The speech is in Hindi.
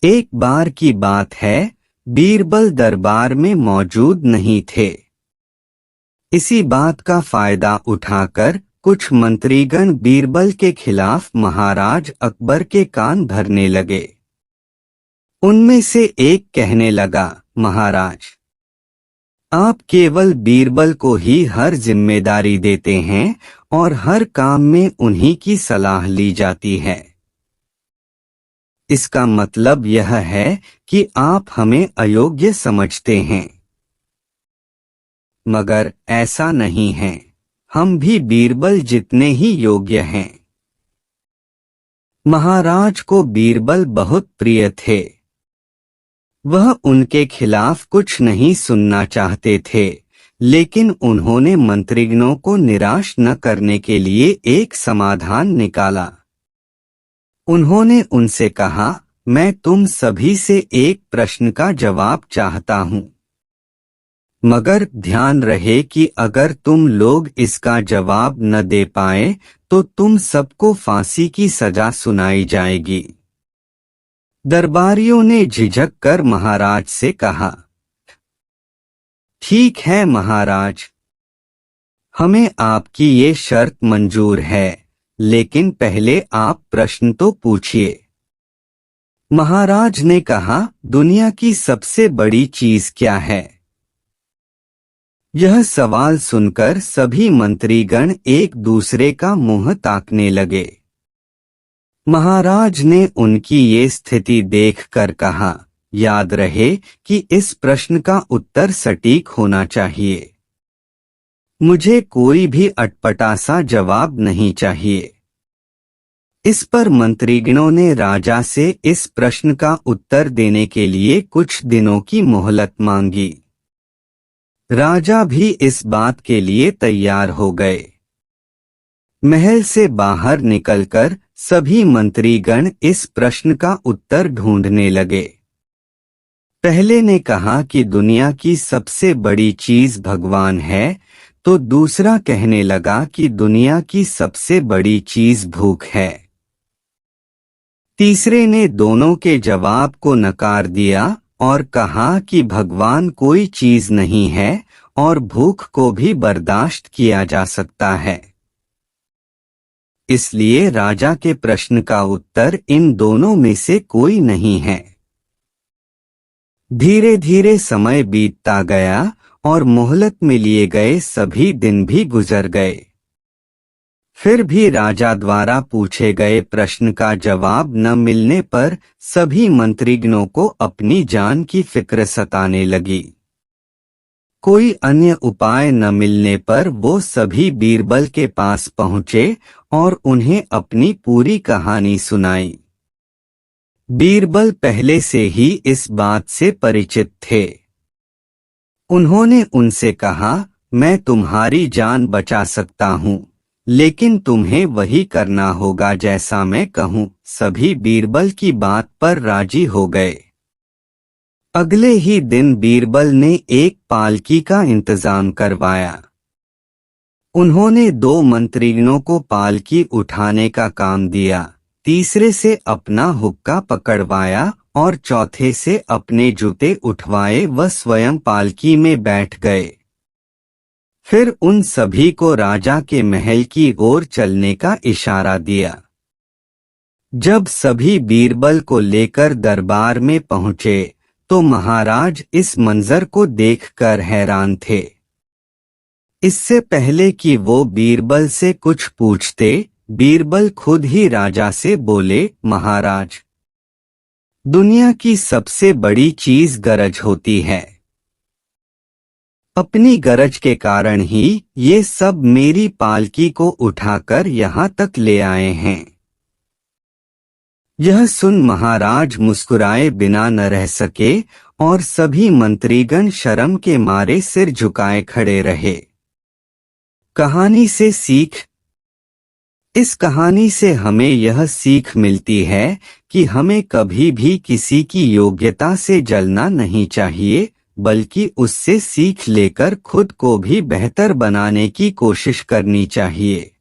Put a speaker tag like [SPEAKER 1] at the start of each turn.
[SPEAKER 1] एक बार की बात है, बीरबल दरबार में मौजूद नहीं थे। इसी बात का फायदा उठाकर कुछ मंत्रीगण बीरबल के खिलाफ महाराज अकबर के कान भरने लगे। उनमें से एक कहने लगा, महाराज, आप केवल बीरबल को ही हर जिम्मेदारी देते हैं और हर काम में उन्हीं की सलाह ली जाती है। इसका मतलब यह है कि आप हमें अयोग्य समझते हैं। मगर ऐसा नहीं है, हम भी बीरबल जितने ही योग्य हैं। महाराज को बीरबल बहुत प्रिय थे। वह उनके खिलाफ कुछ नहीं सुनना चाहते थे, लेकिन उन्होंने मंत्रीगणों को निराश न करने के लिए एक समाधान निकाला। उन्होंने उनसे कहा, मैं तुम सभी से एक प्रश्न का जवाब चाहता हूं, मगर ध्यान रहे कि अगर तुम लोग इसका जवाब न दे पाए तो तुम सबको फांसी की सजा सुनाई जाएगी। दरबारियों ने झिझक कर महाराज से कहा, ठीक है महाराज, हमें आपकी ये शर्त मंजूर है, लेकिन पहले आप प्रश्न तो पूछिए। महाराज ने कहा, दुनिया की सबसे बड़ी चीज क्या है? यह सवाल सुनकर सभी मंत्रीगण एक दूसरे का मुंह ताकने लगे। महाराज ने उनकी ये स्थिति देखकर कहा, याद रहे कि इस प्रश्न का उत्तर सटीक होना चाहिए। मुझे कोई भी अटपटा सा जवाब नहीं चाहिए। इस पर मंत्रीगणों ने राजा से इस प्रश्न का उत्तर देने के लिए कुछ दिनों की मोहलत मांगी। राजा भी इस बात के लिए तैयार हो गए। महल से बाहर निकलकर सभी मंत्रीगण इस प्रश्न का उत्तर ढूंढने लगे। पहले ने कहा कि दुनिया की सबसे बड़ी चीज भगवान है, तो दूसरा कहने लगा कि दुनिया की सबसे बड़ी चीज भूख है। तीसरे ने दोनों के जवाब को नकार दिया और कहा कि भगवान कोई चीज नहीं है और भूख को भी बर्दाश्त किया जा सकता है। इसलिए राजा के प्रश्न का उत्तर इन दोनों में से कोई नहीं है। धीरे धीरे समय बीतता गया और मोहलत में लिए गए सभी दिन भी गुजर गए। फिर भी राजा द्वारा पूछे गए प्रश्न का जवाब न मिलने पर सभी मंत्रीगणों को अपनी जान की फिक्र सताने लगी। कोई अन्य उपाय न मिलने पर वो सभी बीरबल के पास पहुंचे और उन्हें अपनी पूरी कहानी सुनाई। बीरबल पहले से ही इस बात से परिचित थे। उन्होंने उनसे कहा, मैं तुम्हारी जान बचा सकता हूँ, लेकिन तुम्हें वही करना होगा जैसा मैं कहूँ। सभी बीरबल की बात पर राजी हो गए। अगले ही दिन बीरबल ने एक पालकी का इंतजाम करवाया। उन्होंने 2 मंत्रीगणों को पालकी उठाने का काम दिया, तीसरे से अपना हुक्का पकड़वाया और चौथे से अपने जूते उठवाए व स्वयं पालकी में बैठ गए। फिर उन सभी को राजा के महल की ओर चलने का इशारा दिया। जब सभी बीरबल को लेकर दरबार में पहुंचे तो महाराज इस मंजर को देखकर हैरान थे। इससे पहले कि वो बीरबल से कुछ पूछते, बीरबल खुद ही राजा से बोले, महाराज, दुनिया की सबसे बड़ी चीज गरज होती है। अपनी गरज के कारण ही ये सब मेरी पालकी को उठाकर यहाँ तक ले आए हैं। यह सुन महाराज मुस्कुराए बिना न रह सके और सभी मंत्रीगण शर्म के मारे सिर झुकाए खड़े रहे। कहानी से सीख। इस कहानी से हमें यह सीख मिलती है कि हमें कभी भी किसी की योग्यता से जलना नहीं चाहिए, बल्कि उससे सीख लेकर खुद को भी बेहतर बनाने की कोशिश करनी चाहिए।